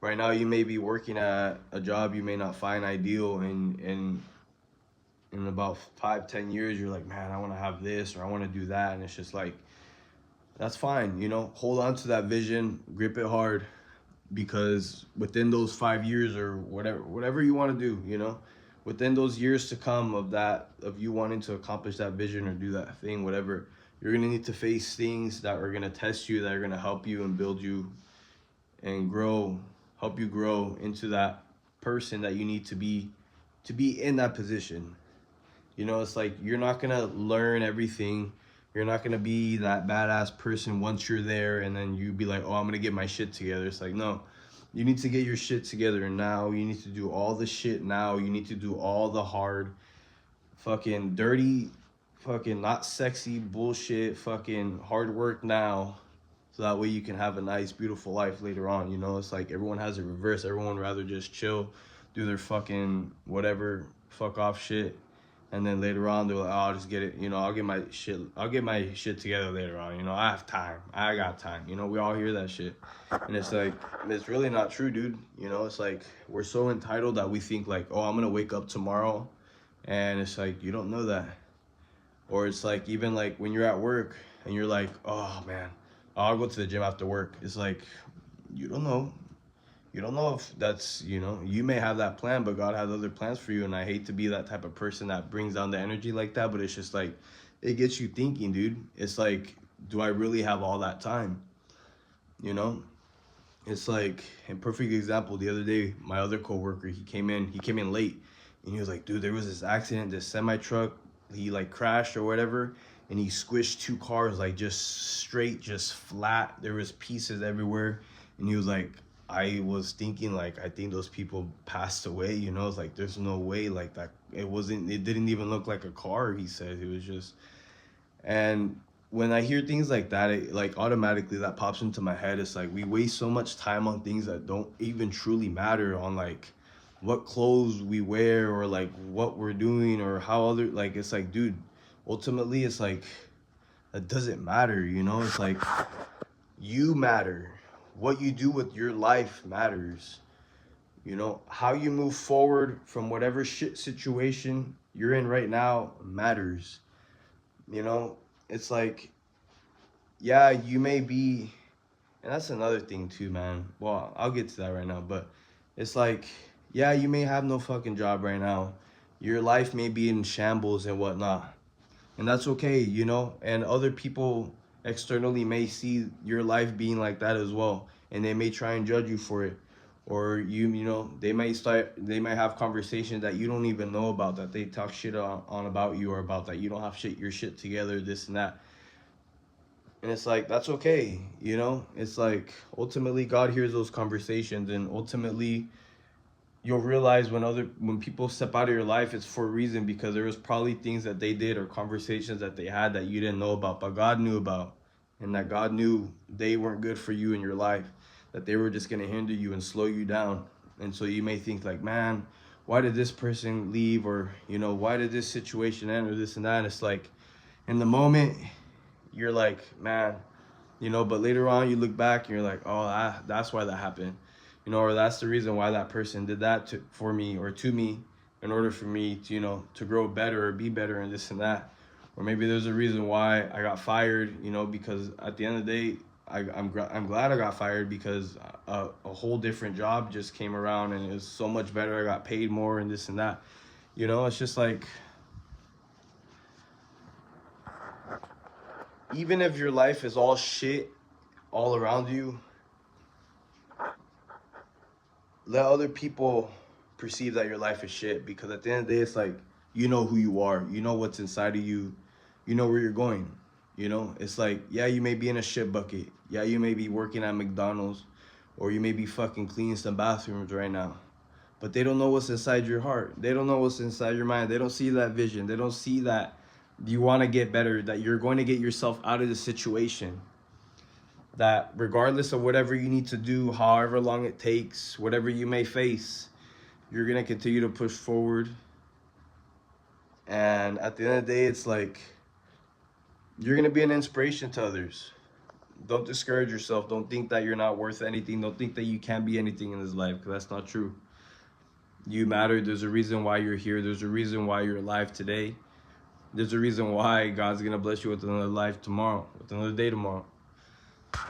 right now you may be working at a job you may not find ideal, and in about 5, 10 years you're like, man, I want to have this or I want to do that, and it's just like, that's fine, hold on to that vision, grip it hard, because within those 5 years or whatever you want to do, within those years to come of you wanting to accomplish that vision or do that thing, whatever, you're gonna need to face things that are gonna test you, that are gonna help you and build you and help you grow into that person that you need to be in that position. It's like you're not gonna learn everything. You're not gonna be that badass person once you're there and then you be like, oh, I'm gonna get my shit together. It's like, no, you need to get your shit together now. You need to do all the shit now. You need to do all the hard, fucking dirty, fucking not sexy bullshit, fucking hard work now. So that way you can have a nice, beautiful life later on. It's like everyone has it reverse. Everyone rather just chill, do their fucking whatever, fuck off shit, and then later on they're like, oh, I'll just get it, I'll get my shit together later on, I have time, I got time, we all hear that shit, and it's like, it's really not true, dude. It's like we're so entitled that we think like, oh, I'm gonna wake up tomorrow, and it's like you don't know that. Or it's like, even like when you're at work and you're like, oh man, I'll go to the gym after work, it's like, you don't know. You don't know if that's, you may have that plan, but God has other plans for you. And I hate to be that type of person that brings down the energy like that, but it's just like, it gets you thinking, dude. It's like, do I really have all that time? You know? It's like, a perfect example, the other day, my other coworker, he came in late, and he was like, dude, there was this accident, this semi truck, he like crashed or whatever, and he squished two cars, like just straight, just flat. There was pieces everywhere. And he was like, I was thinking like, I think those people passed away, It's like, there's no way like that. It didn't even look like a car, he said. It was just, and when I hear things like that, it like automatically that pops into my head. It's like we waste so much time on things that don't even truly matter, on like what clothes we wear or like what we're doing or how other, like, it's like, dude, ultimately it's like it doesn't matter, It's like you matter. What you do with your life matters. How you move forward from whatever shit situation you're in right now matters. You know, it's like, yeah, you may be, and that's another thing too, man. Well, I'll get to that right now, but it's like, yeah, you may have no fucking job right now. Your life may be in shambles and whatnot, and that's okay, And other people externally may see your life being like that as well, and they may try and judge you for it, or they might have conversations that you don't even know about, that they talk shit on about you, or about that you don't have your shit together, this and that. And it's like, that's okay, It's like, ultimately God hears those conversations, and ultimately you'll realize when people step out of your life, it's for a reason, because there was probably things that they did or conversations that they had that you didn't know about, but God knew about, and that God knew they weren't good for you in your life, that they were just going to hinder you and slow you down. And so you may think like, man, why did this person leave, or why did this situation end, or this and that. And it's like, in the moment you're like, man, but later on you look back and you're like, oh, that's why that happened, or that's the reason why that person did that for me or to me, in order for me to, to grow better or be better and this and that. Or maybe there's a reason why I got fired, because at the end of the day, I'm glad I got fired, because a whole different job just came around and it was so much better. I got paid more and this and that. It's just like, even if your life is all shit all around you, let other people perceive that your life is shit, because at the end of the day, it's like, you know who you are, you know what's inside of you, you know where you're going. It's like, yeah, you may be in a shit bucket, yeah, you may be working at McDonald's, or you may be fucking cleaning some bathrooms right now, but they don't know what's inside your heart, they don't know what's inside your mind, they don't see that vision, they don't see that you want to get better, that you're going to get yourself out of the situation, that regardless of whatever you need to do, however long it takes, whatever you may face, you're going to continue to push forward. And at the end of the day, it's like, you're going to be an inspiration to others. don't discourage yourself. Don't think that you're not worth anything. Don't think that you can't be anything in this life, because that's not true. You matter. There's a reason why you're here. There's a reason why you're alive today. There's a reason why God's gonna bless you with another life tomorrow, with another day tomorrow.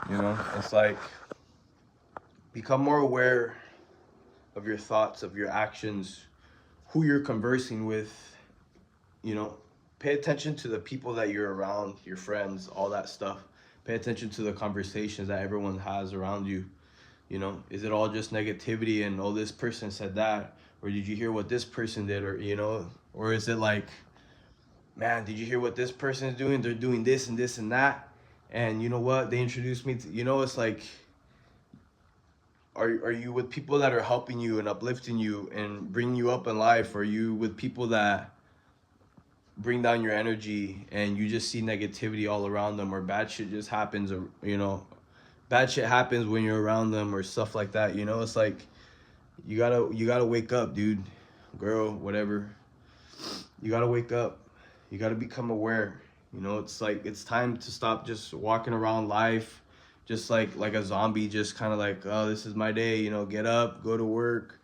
You know, it's like, become more aware of your thoughts, of your actions, who you're conversing with. You know, pay attention to the people that you're around, your friends, all that stuff. Pay attention to the conversations that everyone has around you. You know, is it all just negativity and, oh, this person said that, or did you hear what this person did, or, you know, or is it like, man, did you hear what this person is doing? They're doing this and this and that, and you know what? They introduced me to, you know, it's like, are you with people that are helping you and uplifting you and bringing you up in life? Or are you with people that bring down your energy and you just see negativity all around them, or bad shit just happens, or, you know, bad shit happens when you're around them or stuff like that? You know, it's like, you gotta wake up, dude, girl, whatever. You gotta wake up. You gotta become aware. You know, it's like, it's time to stop just walking around life just like a zombie, just kind of like, oh, this is my day, you know, get up, go to work,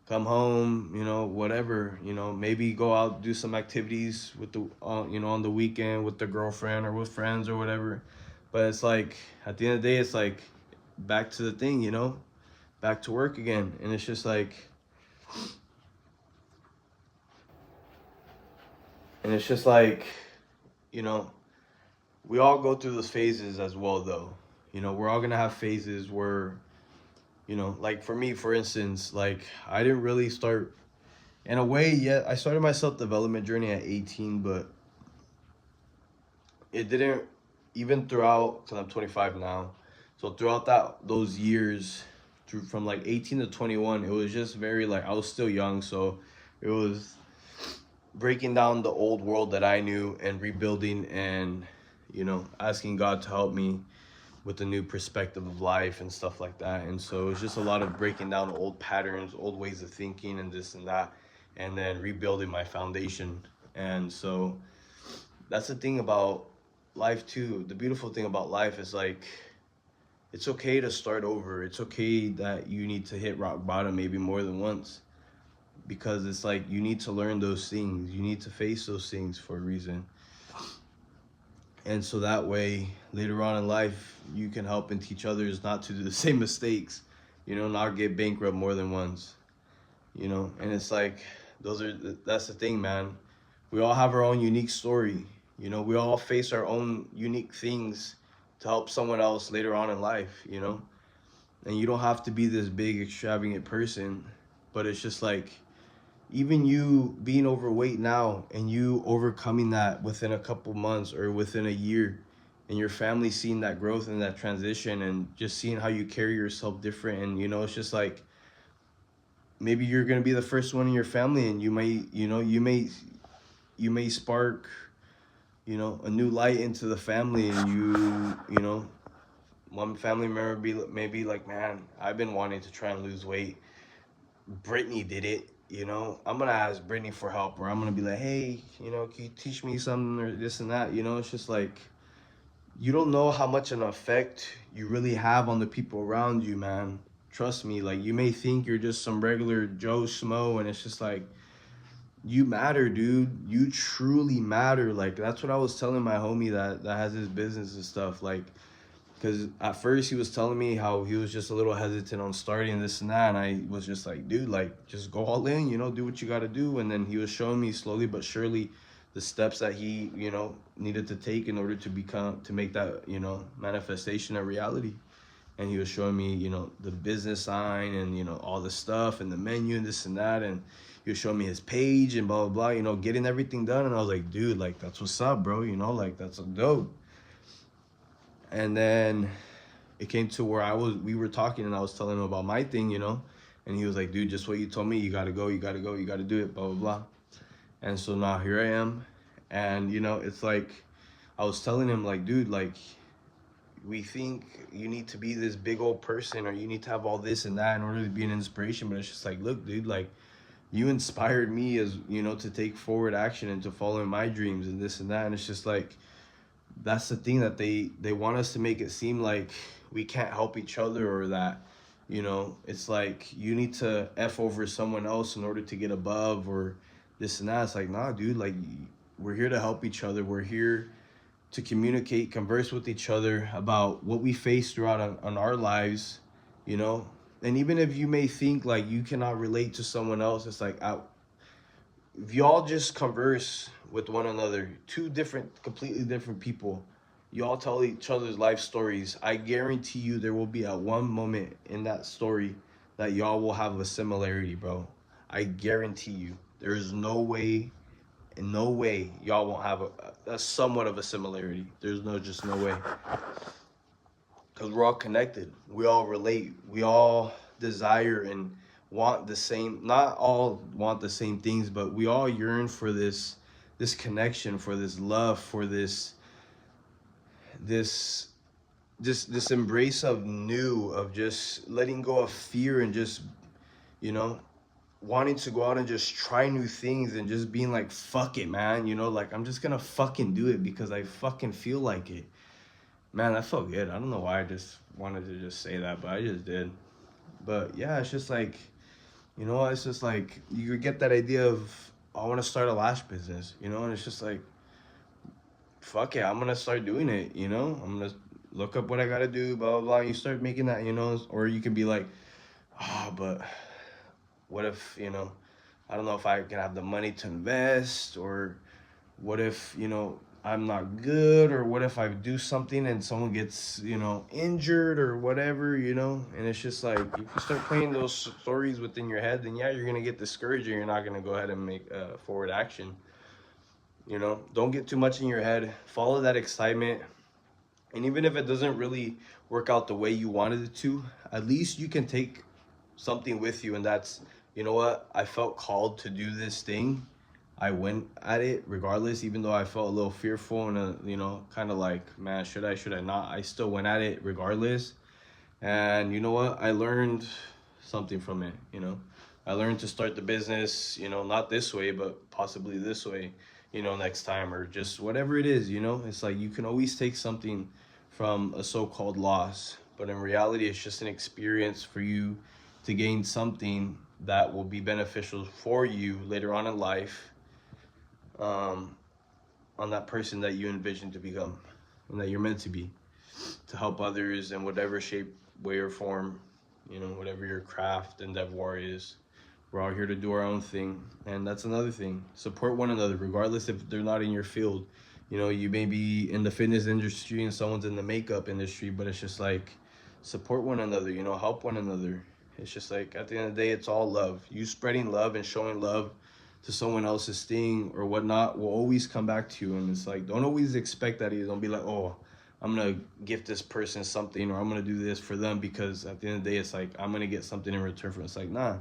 come home, you know, whatever, you know, maybe go out, do some activities with the, you know, on the weekend with the girlfriend or with friends or whatever. But it's like, at the end of the day, it's like, back to the thing, you know, back to work again. And it's just like, you know, we all go through those phases as well, though. You know, we're all gonna have phases where, you know, like for me, for instance, like, I didn't really start, in a way, yet I started my self-development journey at 18, but it didn't, even throughout, because I'm 25 now, so throughout those years, through from like 18 to 21, it was just very, like, I was still young, so it was breaking down the old world that I knew and rebuilding, and, you know, asking God to help me with a new perspective of life and stuff like that. And so it was just a lot of breaking down old patterns, old ways of thinking, and this and that, and then rebuilding my foundation. And so that's the thing about life too. The beautiful thing about life is, like, it's okay to start over. It's okay that you need to hit rock bottom maybe more than once, because it's like, you need to learn those things. You need to face those things for a reason. And so that way, later on in life, you can help and teach others not to do the same mistakes, you know, not get bankrupt more than once, you know. And it's like, that's the thing, man. We all have our own unique story. You know, we all face our own unique things to help someone else later on in life, you know. And you don't have to be this big, extravagant person, but it's just like, even you being overweight now and you overcoming that within a couple months or within a year, and your family seeing that growth and that transition, and just seeing how you carry yourself different. And, you know, it's just like, maybe you're going to be the first one in your family, and you may, you know, you may spark, you know, a new light into the family. And you know, one family member maybe like, man, I've been wanting to try and lose weight. Brittany did it. You know, I'm gonna ask Brittany for help, or I'm gonna be like, hey, you know, can you teach me something, or this and that? You know, it's just like, you don't know how much an effect you really have on the people around you, man. Trust me. Like, you may think you're just some regular Joe Schmo, and it's just like, you matter, dude. You truly matter. Like, that's what I was telling my homie that has his business and stuff. Like, because at first he was telling me how he was just a little hesitant on starting this and that. And I was just like, dude, like, just go all in, you know, do what you got to do. And then he was showing me slowly but surely the steps that he, you know, needed to take in order to make that, you know, manifestation a reality. And he was showing me, you know, the business sign and, you know, all the stuff and the menu and this and that. And he was showing me his page and blah, blah, blah, you know, getting everything done. And I was like, dude, like, that's what's up, bro. You know, like, that's dope. And then it came to where we were talking, and I was telling him about my thing, you know, and he was like, dude, just what you told me, you got to go, you got to go, you got to do it, blah, blah, blah. And so now here I am. And, you know, it's like, I was telling him, like, dude, like, we think you need to be this big old person, or you need to have all this and that in order to be an inspiration. But it's just like, look, dude, like, you inspired me, as, you know, to take forward action and to follow my dreams and this and that. And it's just like, that's the thing, that they want us to make it seem like we can't help each other, or that, you know, it's like you need to F over someone else in order to get above, or this and that. It's like, nah, dude, like, we're here to help each other. We're here to communicate, converse with each other about what we face throughout on our lives, you know. And even if you may think like you cannot relate to someone else, it's like, if y'all just converse with one another, two different, completely different people, y'all tell each other's life stories, I guarantee you there will be at one moment in that story that y'all will have a similarity, bro. I guarantee you. There is no way, in no way, y'all won't have a somewhat of a similarity. There's just no way. Because we're all connected. We all relate. We all desire and want the same, not all want the same things, but we all yearn for this connection, for this love, for this this embrace of new, of just letting go of fear, and just, you know, wanting to go out and just try new things, and just being like, fuck it, man, you know, like, I'm just gonna fucking do it because I fucking feel like it. Man, that felt good. I don't know why I just wanted to just say that, but I just did. But yeah, it's just like, you know, it's just like you get that idea of, I want to start a lash business, you know, and it's just like, fuck it, I'm gonna start doing it, you know. I'm gonna look up what I gotta do, blah blah blah. You start making that, you know, or you can be like, oh, but what if, you know, I don't know if I can have the money to invest, or what if, you know, I'm not good, or what if I do something and someone gets, you know, injured or whatever, you know. And it's just like, if you start playing those stories within your head, then yeah, you're gonna get discouraged, and you're not gonna go ahead and make forward action. You know, don't get too much in your head. Follow that excitement. And even if it doesn't really work out the way you wanted it to, at least you can take something with you. And that's, you know what? I felt called to do this thing. I went at it regardless, even though I felt a little fearful and, you know, kind of like, man, should I not? I still went at it regardless. And you know what? I learned something from it, you know. I learned to start the business, you know, not this way, but possibly this way, you know, next time, or just whatever it is, you know. It's like you can always take something from a so-called loss, but in reality, it's just an experience for you to gain something that will be beneficial for you later on in life, on that person that you envision to become and that you're meant to be, to help others in whatever shape, way, or form, you know, whatever your craft and endeavor is. We're all here to do our own thing. And that's another thing. Support one another, regardless if they're not in your field. You know, you may be in the fitness industry and someone's in the makeup industry, but it's just like, support one another, you know, help one another. It's just like, at the end of the day, it's all love. You spreading love and showing love to someone else's thing or whatnot will always come back to you. And it's like, don't always expect that. Don't be like, oh, I'm gonna gift this person something, or I'm gonna do this for them, because at the end of the day, it's like, I'm gonna get something in return for it. It's like, nah.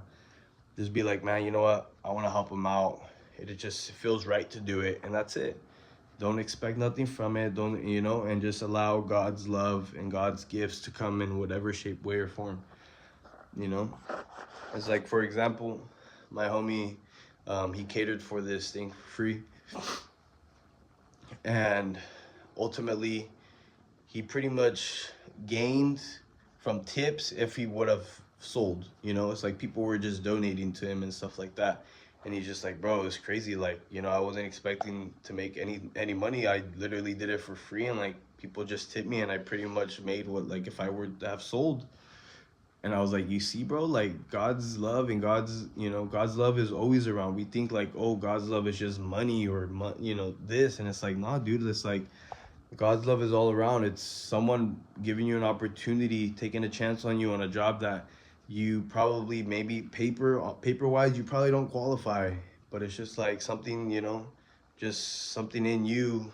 Just be like, man, you know what? I want to help them out. It just feels right to do it, and that's it. Don't expect nothing from it. Don't, you know, and just allow God's love and God's gifts to come in whatever shape, way, or form. You know, it's like, for example, my homie, he catered for this thing for free, and ultimately, he pretty much gained from tips if he would have sold. You know, it's like people were just donating to him and stuff like that. And he's just like, bro, it's crazy. Like, you know, I wasn't expecting to make any money. I literally did it for free, and like, people just tipped me, and I pretty much made what, like, if I were to have sold. And I was like, you see, bro, like, God's love and God's, you know, God's love is always around. We think like, oh, God's love is just money or, you know, this. And it's like, nah, dude, it's like, God's love is all around. It's someone giving you an opportunity, taking a chance on you on a job that you probably, maybe paper wise, you probably don't qualify. But it's just like something, you know, just something in you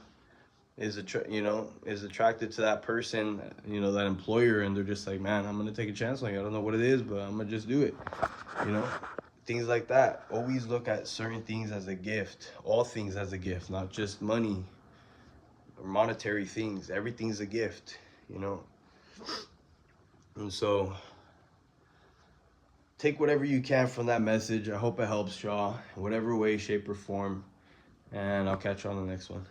is attracted to that person, you know, that employer, and they're just like, man, I'm gonna take a chance on you. I don't know what it is, but I'm gonna just do it. You know, things like that. Always look at certain things as a gift. All things as a gift, not just money or monetary things. Everything's a gift, you know. And so take whatever you can from that message. I hope it helps y'all in whatever way, shape, or form. And I'll catch you on the next one.